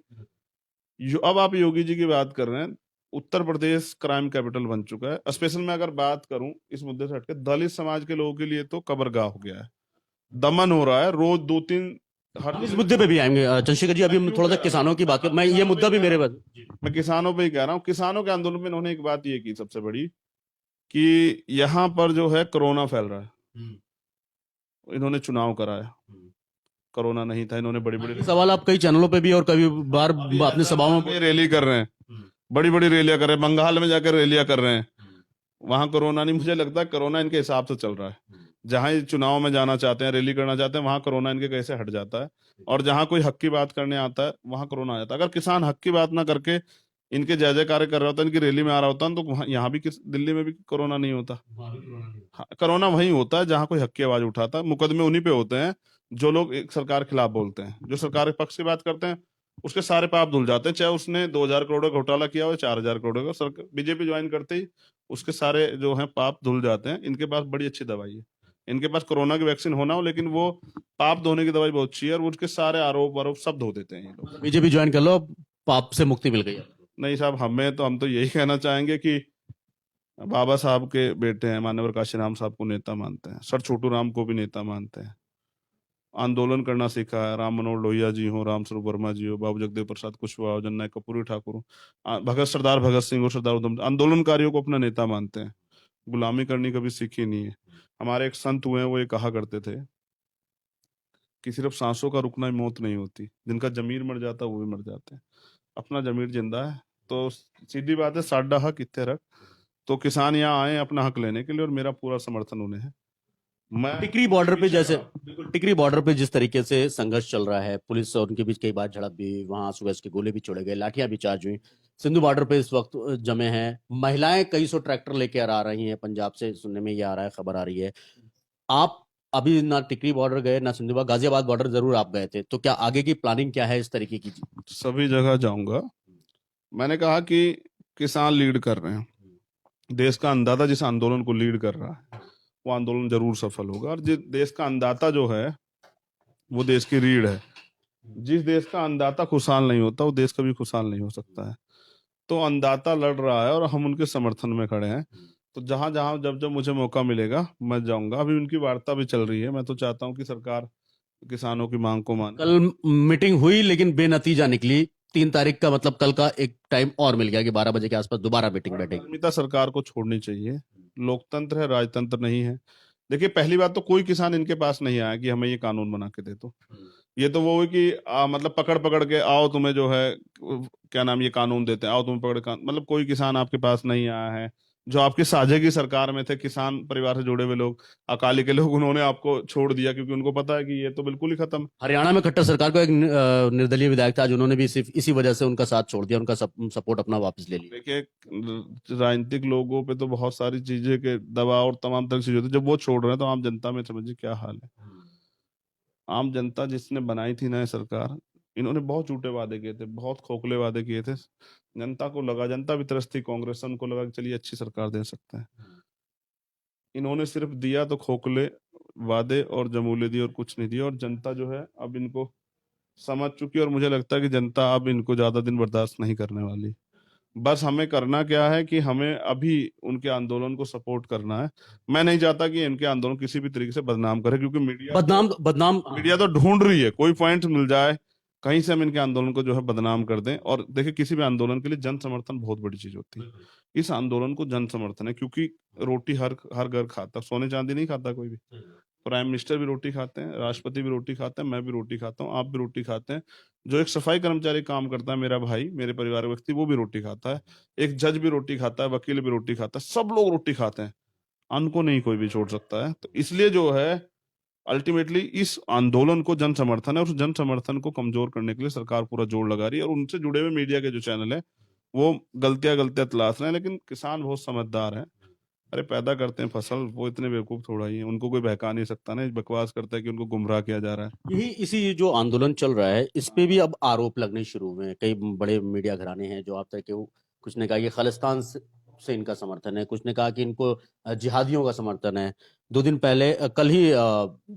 अब आप योगी जी की बात कर रहे हैं, उत्तर प्रदेश क्राइम कैपिटल बन चुका है। स्पेशल मैं अगर बात करूं इस मुद्दे से हटके, दलित समाज के लोगों के लिए तो कब्रगाह हो गया है, दमन हो रहा है, रोज 2-3 हर हम इस मुद्दे पे भी आएंगे चंद्रशेखर जी, अभी हम थोड़ा सा किसानों की बात कर, मैं ये मुद्दा भी मेरे पास। मैं किसानों पे ही कह रहा हूँ। किसानों के आंदोलन में इन्होंने एक बात ये की सबसे बड़ी, कि यहाँ पर जो है कोरोना फैल रहा है, इन्होंने चुनाव कराया, कोरोना नहीं था, इन्होंने बड़ी बड़ी ये सवाल आप कई चैनलों पे भी और कई बार अपने सभाओं में। रैली कर रहे हैं, बड़ी बड़ी रैलियां कर रहे हैं, बंगाल में जाकर रैलियां कर रहे हैं, वहां कोरोना नहीं। मुझे लगता है कोरोना इनके हिसाब से चल रहा है। जहां ये चुनाव में जाना चाहते हैं, रैली करना चाहते हैं, वहां कोरोना इनके कैसे हट जाता है, और जहां कोई हक की बात करने आता है वहां कोरोना आ जाता है। अगर किसान हक की बात ना करके इनके जय जयकार कर रहा होता, इनकी रैली में आ रहा होता, तो यहाँ भी दिल्ली में भी कोरोना नहीं होता। हाँ, कोरोना वहीं होता है जहां कोई हक की आवाज उठाता है। मुकदमे उन्हीं पे होते हैं जो लोग एक सरकार के खिलाफ बोलते हैं। जो सरकार के पक्ष की बात करते हैं उसके सारे पाप धुल जाते हैं, चाहे उसने 2,000 करोड़ का घोटाला किया हो, 4,000 करोड़ का। बीजेपी ज्वाइन करते ही उसके सारे जो हैं पाप धुल जाते हैं। इनके पास बड़ी अच्छी दवाई है, इनके पास कोरोना की वैक्सीन होना हो, लेकिन वो पाप धोने की दवाई बहुत अच्छी है, और उसके सारे आरोप आरोप सब धो देते हैं ये लोग। बीजेपी ज्वाइन कर लो, पाप से मुक्ति मिल गई है। नहीं साहब, हम तो यही कहना चाहेंगे कि बाबा साहब के बेटे हैं, मान्यवर काशीराम साहब को नेता मानते हैं, सर छोटू राम को भी नेता मानते हैं, आंदोलन करना सीखा है। राम मनोहर लोहिया जी हो, राम स्वरूप वर्मा जी हो, बाबू जगदेव प्रसाद कुशवाहा हो, जननायक कर्पूरी ठाकुर हो, सरदार भगत सिंह और सरदार उधम, आंदोलनकारियों को अपना नेता मानते हैं। गुलामी करनी कभी सीखी नहीं है। हमारे एक संत हुए हैं, वो ये कहा करते थे कि सिर्फ सांसों का रुकना ही मौत नहीं होती, जिनका जमीर मर जाता है वो भी मर जाते हैं। अपना जमीर जिंदा है, तो सीधी बात है, साडा हक इत्थे रख। तो किसान यहाँ आए अपना हक लेने के लिए, और मेरा पूरा समर्थन उन्हें है। मैं टिकरी बॉर्डर पे जैसे, बिल्कुल टिकरी बॉर्डर पे जिस तरीके से संघर्ष चल रहा है, पुलिस और उनके बीच कई बार झड़प भी, वहां सुबह के गोले भी छोड़े गए, लाठियां भी चार्ज हुई। सिंधु बॉर्डर पे इस वक्त जमे हैं महिलाएं, कई सौ ट्रैक्टर लेकर आ रही हैं पंजाब से, सुनने में ये आ रहा है, खबर आ रही है। आप अभी ना टिकरी बॉर्डर गए ना सिंधु, गाजियाबाद बॉर्डर जरूर आप गए थे, तो क्या आगे की प्लानिंग क्या है इस तरीके की? सभी जगह जाऊंगा। मैंने कहा कि किसान लीड कर रहे हैं, देश का अन्नदाता जिस आंदोलन को लीड कर रहा है वो आंदोलन जरूर सफल होगा। और जिस देश का अन्नदाता जो है वो देश की रीढ़ है। जिस देश का अन्नदाता खुशहाल नहीं होता वो देश कभी खुशहाल नहीं हो सकता है। तो अन्नदाता लड़ रहा है और हम उनके समर्थन में खड़े हैं। तो जहां जहां जब जब मुझे मौका मिलेगा मैं जाऊंगा। अभी उनकी वार्ता भी चल रही है। मैं तो चाहता हूं कि सरकार किसानों की मांग को माने। कल मीटिंग हुई लेकिन बेनतीजा निकली। 3 तारीख का मतलब कल का एक टाइम और मिल गया कि 12 बजे के आसपास दोबारा मीटिंग बैठेगी। पारदर्शिता सरकार को छोड़नी चाहिए। लोकतंत्र है, राजतंत्र नहीं है। देखिए, पहली बात तो कोई किसान इनके पास नहीं आया कि हमें ये कानून बना के दे दो। ये तो वो है कि मतलब पकड़ पकड़ के आओ, तुम्हें जो है क्या नाम, ये कानून देते हैं, आओ तुम्हें पकड़ मतलब कोई किसान आपके पास नहीं आया है। जो आपकी साझे की सरकार में थे, किसान परिवार से जुड़े हुए लोग, अकाली के लोग, उन्होंने आपको छोड़ दिया क्योंकि उनको पता है कि ये तो बिल्कुल ही खत्म। हरियाणा में खट्टर सरकार को एक निर्दलीय विधायक था, आज उन्होंने भी सिर्फ इसी वजह से उनका साथ छोड़ दिया, उनका सपोर्ट अपना वापस ले लिया। देखिए, राजनीतिक लोगों पे तो बहुत सारी चीजें के दबाव और तमाम तरह की चीजें होती है। जब वो छोड़ रहे हैं तो आम जनता में समझिए क्या हाल है। आम जनता जिसने बनाई थी नई सरकार, इन्होंने बहुत झूठे वादे किए थे, बहुत खोखले वादे किए थे। जनता को लगा, जनता भी त्रस्त थी कांग्रेस से, उनको लगा कि चलिए अच्छी सरकार दे सकते हैं। इन्होंने सिर्फ दिया तो खोखले वादे और जमूले दिए और कुछ नहीं दिया, और जनता जो है अब इनको समझ चुकी है, और मुझे लगता है कि जनता अब इनको ज्यादा दिन बर्दाश्त नहीं करने वाली। बस हमें करना क्या है कि हमें अभी उनके आंदोलन को सपोर्ट करना है। मैं नहीं चाहता कि इनके आंदोलन किसी भी तरीके से बदनाम करे, क्योंकि बदनाम बदनाम मीडिया तो ढूंढ रही है, कोई पॉइंट मिल जाए कहीं से हम इनके आंदोलन को जो है बदनाम कर दें। और देखिए, किसी भी आंदोलन के लिए जन समर्थन बहुत बड़ी चीज होती है। इस आंदोलन को जन समर्थन है, क्योंकि रोटी हर हर घर खाता, सोने चांदी नहीं खाता कोई भी। प्राइम मिनिस्टर भी रोटी खाते हैं, राष्ट्रपति भी रोटी खाते हैं, मैं भी रोटी खाता हूँ, आप भी रोटी खाते हैं। जो एक सफाई कर्मचारी काम करता है, मेरा भाई, मेरे परिवार का व्यक्ति, वो भी रोटी खाता है। एक जज भी रोटी खाता है, वकील भी रोटी खाता है, सब लोग रोटी खाते हैं। अन्न को नहीं कोई भी छोड़ सकता है। तो इसलिए जो है अल्टीमेटली इस आंदोलन को जन समर्थन है, और उस जन समर्थन को कमजोर करने के लिए सरकार पूरा जोर लगा रही है। और उनसे जुड़े हुए मीडिया के जो चैनल है वो गलतियां तलाश रहे हैं, लेकिन किसान बहुत समझदार है। अरे पैदा करते हैं फसल, वो इतने बेवकूफ थोड़ा ही है, उनको कोई बहका नहीं सकता ना। बकवास करता है कि उनको गुमराह किया जा रहा है। यही इसी जो आंदोलन चल रहा है इस पे भी अब आरोप लगने शुरू हुए हैं। कई बड़े मीडिया घराने हैं जो आप तक के कुछ ने कहा ये खालिस्तान से इनका समर्थन है, कुछ ने कहा कि इनको जिहादियों का समर्थन है। 2 दिन पहले कल ही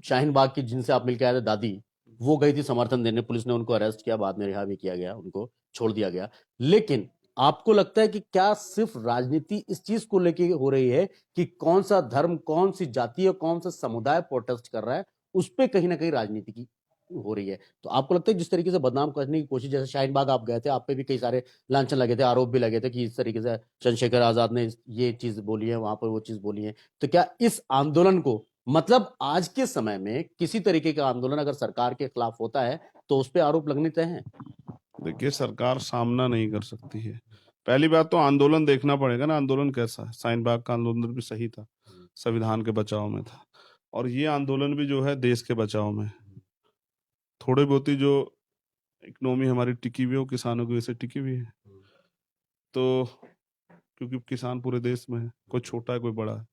शाहीन बाग की जिनसे आप मिलकर आए थे दादी, वो गई थी समर्थन देने, पुलिस ने उनको अरेस्ट किया, बाद में रिहा भी किया गया, उनको छोड़ दिया गया। लेकिन आपको लगता है कि क्या सिर्फ राजनीति इस चीज को लेके हो रही है कि कौन सा धर्म, कौन सी जाति और कौन सा समुदाय प्रोटेस्ट कर रहा है, उस पे कहीं ना कहीं राजनीति की हो रही है? तो आपको लगता है जिस तरीके से बदनाम करने की कोशिश, जैसे शाहीन बाग आप गए थे, आप पे भी कई सारे लांछन लगे थे, आरोप भी लगे थे कि इस तरीके से चंद्रशेखर आजाद ने ये चीज बोली है, वहां पर वो चीज बोली है, तो क्या इस आंदोलन को, मतलब आज के समय में किसी तरीके का आंदोलन अगर सरकार के खिलाफ होता है तो उस पर आरोप लगने तय हैं? देखिए, सरकार सामना नहीं कर सकती है। पहली बात तो आंदोलन देखना पड़ेगा ना, आंदोलन कैसा है। शाहीन बाग का आंदोलन भी सही था, संविधान के बचाव में था, और ये आंदोलन भी जो है देश के बचाव में। थोड़ी बहुत ही जो इकोनॉमी हमारी टिकी हुई है वो किसानों की वजह से टिकी हुई है। तो क्योंकि किसान पूरे देश में है, कोई छोटा है कोई बड़ा है,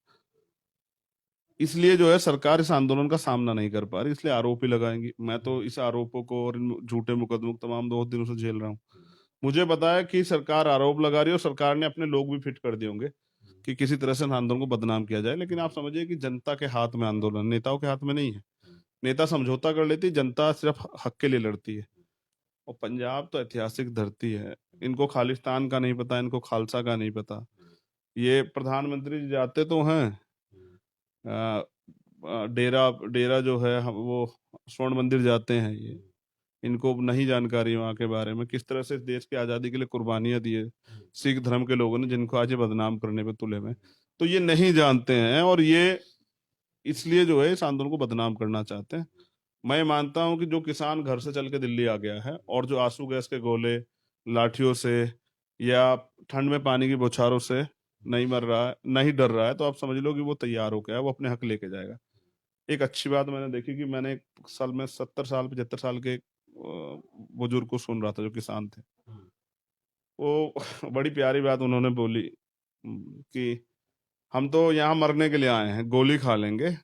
इसलिए जो है सरकार इस आंदोलन का सामना नहीं कर पा रही, इसलिए आरोप ही लगाएंगी। मैं तो इस आरोपों को और इन झूठे मुकदमों को तमाम 2 दिनों से झेल रहा हूँ। मुझे पता है कि सरकार आरोप लगा रही है, और सरकार ने अपने लोग भी फिट कर दिए होंगे कि किसी तरह से आंदोलन को बदनाम किया जाए। लेकिन आप समझिए कि जनता के हाथ में आंदोलन, नेताओं के हाथ में नहीं है। नेता समझौता कर लेती, जनता सिर्फ हक के लिए लड़ती है। और पंजाब तो ऐतिहासिक धरती है, इनको खालिस्तान का नहीं पता, इनको खालसा का नहीं पता। ये प्रधानमंत्री जी जाते तो हैं डेरा डेरा जो है, वो स्वर्ण मंदिर जाते हैं, ये इनको नहीं जानकारी वहाँ के बारे में, किस तरह से देश की आज़ादी के लिए कुर्बानियां दी है सिख धर्म के लोगों ने, जिनको आज ये बदनाम करने पे तुले में। तो ये नहीं जानते हैं, और ये इसलिए जो है इस आंदोलन को बदनाम करना चाहते हैं। मैं मानता हूं कि जो किसान घर से चल के दिल्ली आ गया है, और जो आंसू गैस के गोले, लाठियों से या ठंड में पानी की बौछारों से नहीं मर रहा है, नहीं डर रहा है, तो आप समझ लो कि वो तैयार हो गया है, वो अपने हक लेके जाएगा। एक अच्छी बात मैंने देखी कि मैंने एक साल में 70 साल 75 साल के बुजुर्ग को सुन रहा था जो किसान थे। वो बड़ी प्यारी बात उन्होंने बोली कि हम तो यहाँ मरने के लिए आए हैं, गोली खा लेंगे,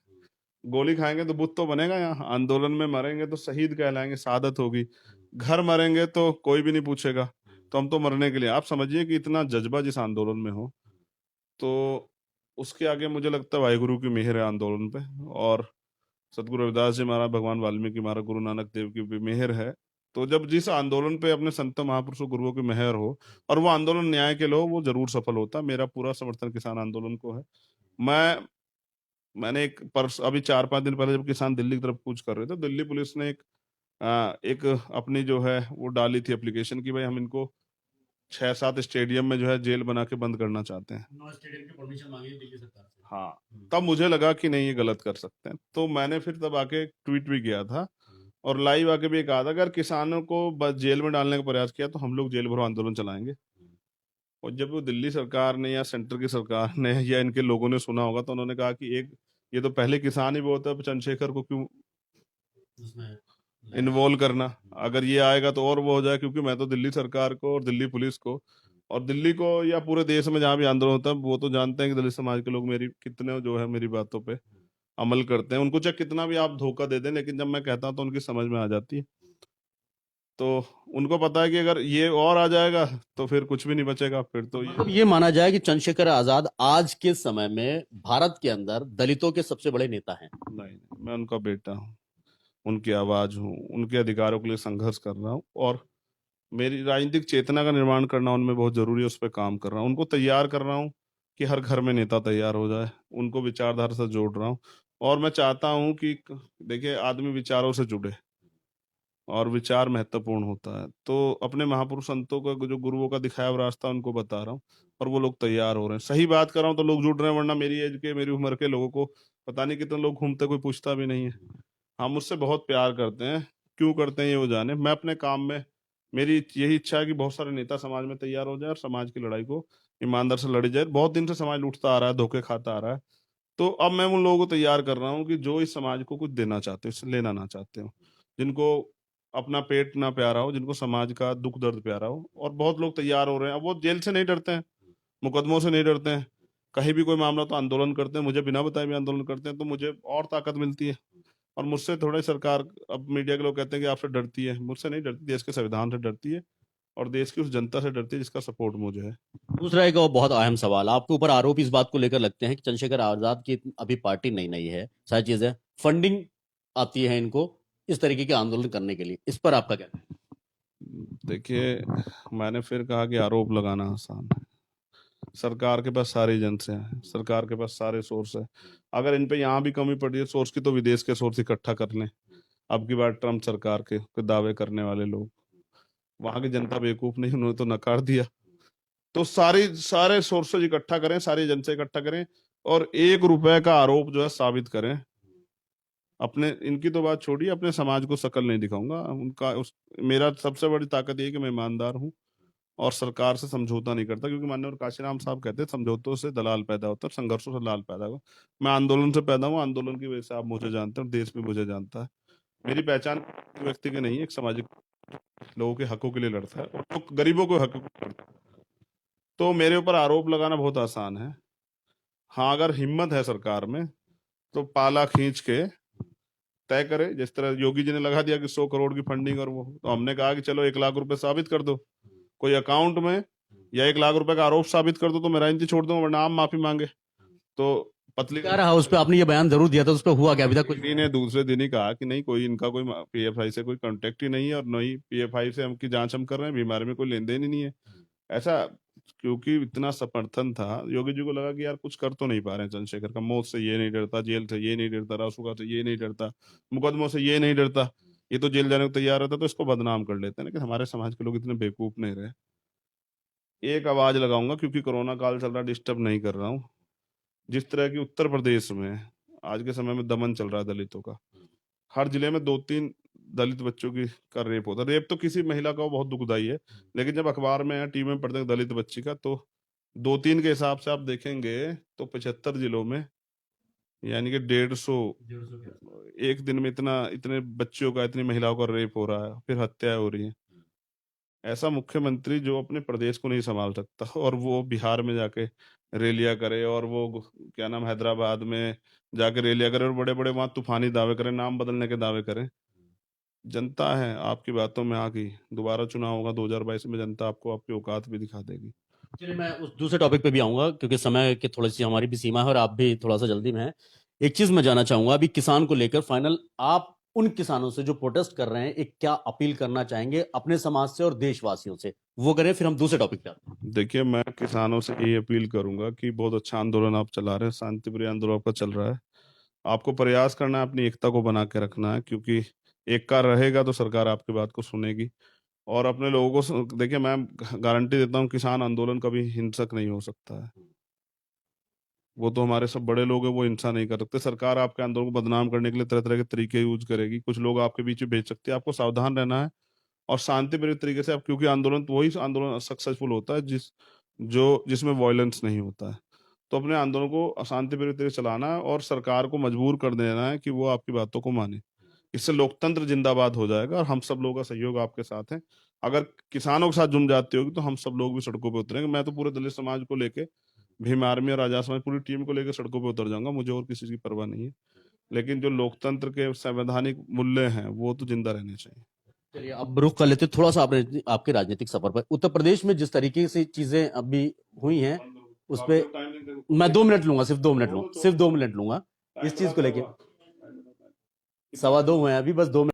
गोली खाएंगे तो बुत तो बनेगा, यहाँ आंदोलन में मरेंगे तो शहीद कहलाएंगे, शहादत होगी। घर मरेंगे तो कोई भी नहीं पूछेगा, तो हम तो मरने के लिए। आप समझिए कि इतना जज्बा जिस आंदोलन में हो, तो उसके आगे मुझे लगता है वाहिगुरु की मेहर है आंदोलन पे, और सदगुरु रविदास जी महाराज, भगवान वाल्मीकि महाराज, गुरु नानक देव की भी मेहर है। तो जब जिस आंदोलन पे अपने संतों महापुरुषों गुरुओं की मेहर हो, और वो आंदोलन न्याय के लिए हो, वो जरूर सफल होता है। मेरा पूरा समर्थन किसान आंदोलन को है। मैंने एक परस अभी 4-5 दिन पहले जब किसान दिल्ली की तरफ कूच कर रहे थे, दिल्ली पुलिस ने एक अपनी जो है वो डाली थी एप्लीकेशन की भाई हम इनको 6-7 स्टेडियम में जो है जेल बना के बंद करना चाहते हैं। 9 स्टेडियम की परमिशन मांगी है दिल्ली सरकार से। हाँ, तब मुझे लगा कि नहीं, ये गलत कर सकते हैं, तो मैंने फिर तब आके ट्वीट भी किया था, और लाइव आके भी कहा था अगर किसानों को बस जेल में डालने का प्रयास किया तो हम लोग जेल भरो आंदोलन चलाएंगे। और जब वो दिल्ली सरकार ने या सेंटर की सरकार ने या इनके लोगों ने सुना होगा, तो उन्होंने कहा कि एक ये तो पहले किसान ही बहुत है, अब चंद्रशेखर को क्यों उसमें इन्वॉल्व करना। अगर ये आएगा तो और वो हो जाए, क्योंकि मैं तो दिल्ली सरकार को और दिल्ली पुलिस को और दिल्ली को या पूरे देश में जहां भी आंदोलन होता है, वो तो जानते हैं कि दलित समाज के लोग मेरी कितने जो है मेरी बातों पे अमल करते हैं। उनको चाहे कितना भी आप धोखा दे दें, लेकिन जब मैं कहता हूं तो उनकी समझ में आ जाती है। तो उनको पता है कि अगर ये और आ जाएगा तो फिर कुछ भी नहीं बचेगा, फिर तो मतलब ये माना जाए कि चंद्रशेखर आजाद आज के समय में भारत के अंदर दलितों के सबसे बड़े नेता हैं। नहीं, मैं उनका बेटा हूँ, उनकी आवाज हूँ, उनके अधिकारों के लिए संघर्ष कर रहा हूँ और मेरी राजनीतिक चेतना का निर्माण करना उनमें बहुत जरूरी है। उस पर काम कर रहा हूँ, उनको तैयार कर रहा हूँ कि हर घर में नेता तैयार हो जाए, उनको विचारधारा से जोड़ रहा हूँ। और मैं चाहता हूँ कि देखिए, आदमी विचारों से जुड़े और विचार महत्वपूर्ण होता है। तो अपने महापुरुष संतों का, जो गुरुओं का दिखाया हुआ रास्ता, उनको बता रहा हूँ और वो लोग तैयार हो रहे हैं। सही बात कर रहा हूँ तो लोग जुड़ रहे हैं, वरना मेरी एज के, मेरी उम्र के लोगों को पता नहीं कितने लोग घूमते, कोई पूछता भी नहीं है। हाँ, मुझसे बहुत प्यार करते हैं, क्यों करते हैं ये वो जाने। मैं अपने काम में, मेरी यही इच्छा है कि बहुत सारे नेता समाज में तैयार हो जाए और समाज की लड़ाई को ईमानदार से लड़ी जाए। बहुत दिन से समाज लूटता आ रहा है, धोखे खाता आ रहा है। तो अब मैं उन लोगों को तैयार कर रहा हूँ कि जो इस समाज को कुछ देना चाहते हो, इससे लेना ना चाहते हो, जिनको अपना पेट ना प्यारा हो, जिनको समाज का दुख दर्द प्यारा हो। और बहुत लोग तैयार हो रहे हैं। अब वो जेल से नहीं डरते हैं, मुकदमों से नहीं डरते हैं, कहीं भी कोई मामला तो आंदोलन करते हैं, मुझे बिना बताए भी आंदोलन करते हैं, तो मुझे और ताकत मिलती है। और मुझसे थोड़ा सरकार, अब मीडिया के लोग कहते हैं कि आपसे डरती है, मुझसे नहीं डरती, देश के संविधान से डरती है और देश की उस जनता से डरती है जिसका सपोर्ट मुझे है। दूसरा एक और बहुत अहम सवाल, आपके ऊपर आरोप इस बात को लेकर लगते हैं कि चंद्रशेखर आजाद की अभी पार्टी नई नई है, सारी चीजें, फंडिंग आती है इनको इस तरीके के आंदोलन करने के लिए, इस पर आपका क्या कहना देखिए, मैंने फिर कहा कि आरोप लगाना आसान है। सरकार के पास सारी एजेंसियां हैं, सरकार के पास सारे सोर्स है। अगर इन पे यहाँ भी कमी पड़ी है सोर्स की, तो विदेश के सोर्स इकट्ठा कर लें। अब की बार ट्रम्प सरकार के दावे करने वाले लोग, वहां की जनता बेवकूफ नहीं, उन्होंने तो नकार दिया। तो सारे सोर्सेज इकट्ठा करें, सारी एजेंसी इकट्ठा करें और 1 रुपए का आरोप जो है साबित करें। अपने, इनकी तो बात छोड़िए, अपने समाज को शकल नहीं दिखाऊंगा उनका। मेरा सबसे बड़ी ताकत ये है कि मैं ईमानदार हूँ और सरकार से समझौता नहीं करता, क्योंकि माननीय काशीराम साहब कहते हैं, समझौतों से दलाल पैदा होता है, संघर्षों से दलाल पैदा होगा। मैं आंदोलन से पैदा हूँ, आंदोलन की वजह से आप मुझे जानते हैं और देश भी मुझे जानता है। मेरी पहचान व्यक्ति की नहीं है, एक सामाजिक लोगों के हकों के लिए लड़ता है और तो गरीबों के हकों के लिए लड़ता है। तो मेरे ऊपर आरोप लगाना बहुत आसान है। हाँ, अगर हिम्मत है सरकार में तो पाला खींच के तय करे। जिस तरह योगी जी ने लगा दिया कि 100 करोड़ की फंडिंग, और वो, तो हमने कहा कि चलो 1 लाख रुपए साबित कर दो कोई अकाउंट में, या 1 लाख रुपए का आरोप साबित कर दो, तो मैं राजनीति छोड़ दूंगा, वरना आप माफी मांगे। तो पतली क्या रहा उस पर? आपने ये बयान जरूर दिया था, उस पर हुआ क्या अभी तक कुछ? ईडी ने दूसरे दिन ही कहा कि नहीं, कोई इनका कोई पीएफआई से कोई कांटेक्ट ही नहीं है और नहीं पीएफआई से हम की जांच हम कर रहे हैं, बीमारी में कोई लेन देन ही नहीं है ऐसा। क्योंकि इतना समर्थन था, योगी जी को लगा कि यार कुछ कर तो नहीं पा रहे हैं चंद्रशेखर का, मौत से ये नहीं डरता, जेल से ये नहीं डरता, रासुका से ये नहीं डरता, मुकदमों से ये नहीं डरता, ये तो जेल जाने को तैयार रहता, तो इसको बदनाम कर लेते हैं। लेकिन हमारे समाज के लोग इतने बेवकूफ नहीं रहे। एक आवाज लगाऊंगा, क्योंकि कोरोना काल चल रहा, डिस्टर्ब नहीं कर रहा हूँ। जिस तरह की उत्तर प्रदेश में आज के समय में दमन चल रहा है दलितों का, हर जिले में 2-3 दलित बच्चों की का रेप होता है। रेप तो किसी महिला का बहुत दुखदाई है, लेकिन जब अखबार में या टीवी में पढ़ते हैं दलित बच्ची का, तो 2-3 के हिसाब से आप देखेंगे तो 75 जिलों में, यानी कि 150 एक दिन में इतना, इतने बच्चियों का, इतनी महिलाओं का रेप हो रहा है, फिर हत्याएं हो रही हैं। ऐसा मुख्यमंत्री जो अपने प्रदेश को नहीं संभाल सकता और वो बिहार में जाके रैलियां करे, और वो क्या नाम, हैदराबाद में जाके रैलियां करे और बड़े बड़े वहां तूफानी दावे करे, नाम बदलने के दावे करे। जनता है आपकी बातों में आ गई, दोबारा चुनाव होगा 2022 में, जनता आपको आपकी औकात भी दिखा देगी। चलिए, मैं उस दूसरे टॉपिक पे भी आऊंगा, क्योंकि समय की थोड़ी सी हमारी भी सीमा है और आप भी थोड़ा सा जल्दी में हैं। एक चीज मैं जानना चाहूंगा, अभी किसान को लेकर फाइनल, आप उन किसानों से जो प्रोटेस्ट कर रहे हैं, एक क्या अपील करना चाहेंगे अपने समाज से और देशवासियों से, वो करें, फिर हम दूसरे टॉपिक पे आते हैं। देखिए, मैं किसानों से ये अपील करूंगा कि बहुत अच्छा आंदोलन आप चला रहे हैं, शांतिप्रिय आंदोलन आपका चल रहा है। आपको प्रयास करना है, अपनी एकता को बना के रखना है, क्योंकि एकता रहेगा तो सरकार आपकी बात को सुनेगी। और अपने लोगों को देखिए, मैं गारंटी देता हूँ, किसान आंदोलन कभी हिंसक नहीं हो सकता है। वो तो हमारे सब बड़े लोग हैं, वो हिंसा नहीं कर सकते। सरकार आपके आंदोलन को बदनाम करने के लिए तरह तरह के तरीके यूज करेगी, कुछ लोग आपके बीच में भेज सकते हैं। आपको सावधान रहना है और शांतिप्रिय तरीके से आप, क्योंकि आंदोलन तो वही आंदोलन सक्सेसफुल होता है जिसमें वायलेंस नहीं होता है। तो अपने आंदोलन को शांतिप्रिय तरीके से चलाना है और सरकार को मजबूर कर देना है कि वो आपकी बातों को माने। इससे लोकतंत्र जिंदाबाद हो जाएगा और हम सब लोगों का सहयोग आपके साथ है। अगर किसानों के साथ जुम जाती होगी तो हम सब लोग भी सड़कों पे उतरेंगे। मैं तो पूरे दलित समाज को लेके, भीम आर्मी और आजाद समाज पूरी टीम को लेकर सड़कों पे उतर जाऊंगा, मुझे और किसी चीज की परवाह नहीं है। लेकिन जो लोकतंत्र के संवैधानिक मूल्य हैं वो तो जिंदा रहने चाहिए। चलिए, अब रुख कर लेते हैं थोड़ा सा आपने आपके राजनीतिक सफर पर। उत्तर प्रदेश में जिस तरीके से चीजें अभी हुई हैं, उस आपको पर टाइम नहीं मैं 2 मिनट लूंगा, सिर्फ 2 मिनट लूंगा, सिर्फ 2 मिनट लूंगा इस चीज को लेके। सवा 2 हुए हैं अभी, बस 2 मिनट